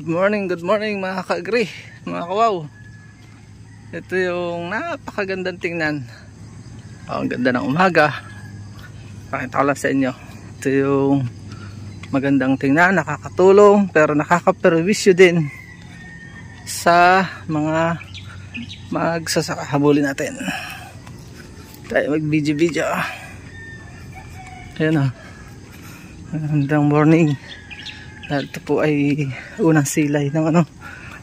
Good morning mga ka-agri, mga kawaw. Ito yung napakagandang tingnan. Ang ganda ng umaga. Pakita ko lang sa inyo. Ito yung magandang tingnan, nakakatulong pero nakakaperwisyo din sa mga magsasaka. Habulin natin. Tayo mag-video. Ayan o. Magandang morning. Dahil ito po ay unang silay ng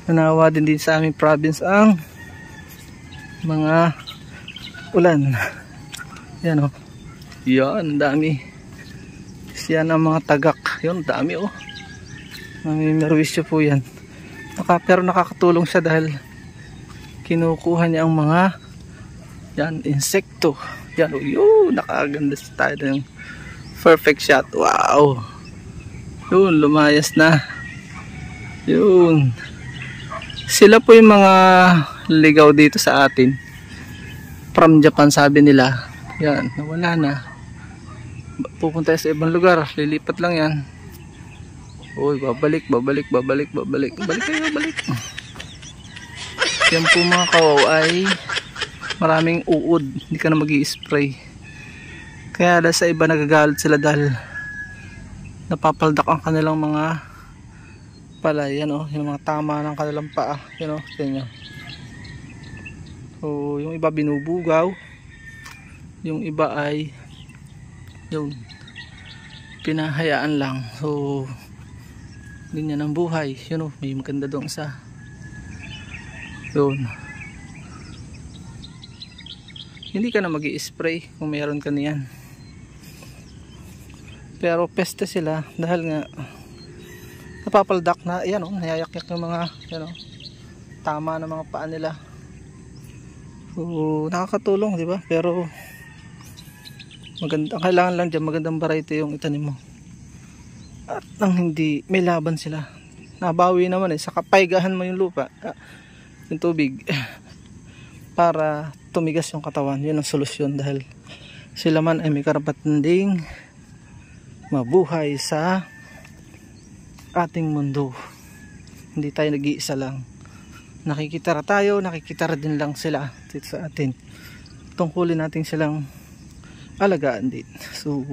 nanawa din sa aming province ang mga ulan. Yan o. Yan, dami. Yan ang mga tagak. Yan, dami o. May merwisyo po yan. Pero nakakatulong siya dahil kinukuha niya ang mga yan, insekto. Yan o, yun, nakaganda tayo ng perfect shot. Wow. Yun, lumayas na. Yun. Sila po yung mga ligaw dito sa atin. From Japan sabi nila. Yan, nawala na. Pupunta sa ibang lugar. Lilipat lang yan. Uy, babalik. Balik kayo, balik. Yan po mga kawaw ay maraming uod. Hindi ka na mag-i-spray. Kaya sa iba nagagalit sila dahil napapaldak ang kanilang mga palay, yan o, yung mga tama ng kanilang paa, yan o, tingnan nyo. So, yung iba binubugaw, yung iba ay yung pinahayaan lang. So, ganyan ang buhay, yun o, may maganda doon isa. Yun. Hindi ka na mag-i-spray kung mayroon ka niyan. Pero peste sila dahil nga napapaldak na, yan o, nayayak-yak yung mga, yan o, tama ng mga paa nila. So, nakakatulong, di ba? Pero maganda, kailangan lang dyan magandang variety yung itanim mo. At nang hindi, may laban sila. Nabawi naman sa kapaygahan mo yung lupa, yung tubig, para tumigas yung katawan. Yun ang solusyon dahil sila man ay may karapatan ding mabuhay sa ating mundo. Hindi tayo nag-iisa lang. Nakikitara tayo, nakikitara din lang sila dito sa atin. Tungkulin natin silang alagaan din. So,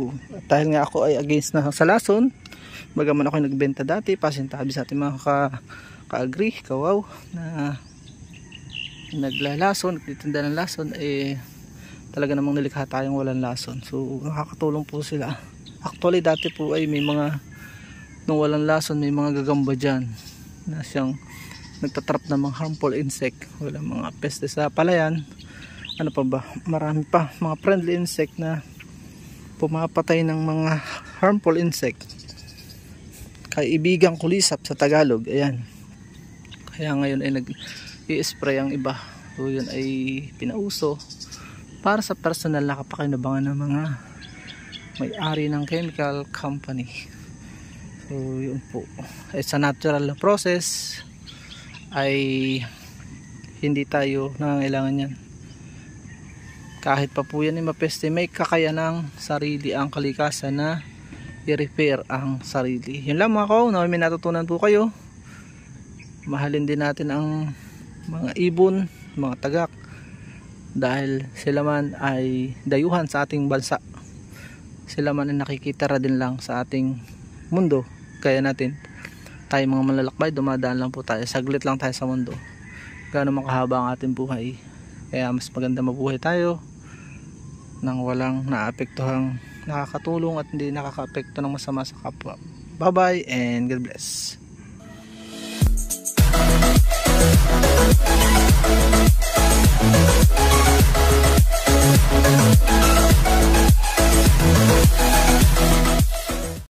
dahil nga ako ay against na sa lason, bagaman ako nagbenta dati, pasintabi sa ating mga ka-agri, kawaw, na naglalason, nagtitinda ng lason, talaga namang nilikha tayong walang lason. So, nakakatulong po sila. Actually dati po ay may mga nung walang lason may mga gagamba dyan na siyang nagtatrap ng mga harmful insect. Walang mga peste sa palayan. Ano pa ba? Marami pa mga friendly insect na pumapatay ng mga harmful insect. Kaibigang kulisap sa Tagalog. Ayan. Kaya ngayon ay nag-i-spray ang iba. So yun ay pinauso para sa personal na kapakinabangan ng mga may-ari ng chemical company. So yun po, it's a natural process, ay hindi tayo nangangailangan yan. Kahit pa po yan ay mapeste, may kakayanang sarili ang kalikasan na i-repair ang sarili. Yun lang mga kaw, may natutunan po kayo. Mahalin din natin ang mga ibon, mga tagak, dahil sila man ay dayuhan sa ating bansa. Sila man ay nakikitara din lang sa ating mundo. Kaya natin, tayo mga manlalakbay, dumadaan lang po tayo. Saglit lang tayo sa mundo. Gaano makahaba ang ating buhay. Kaya mas maganda mabuhay tayo nang walang naapektuhang nakakatulong at hindi nakakaapekto ng masama sa kapwa. Bye bye and God bless.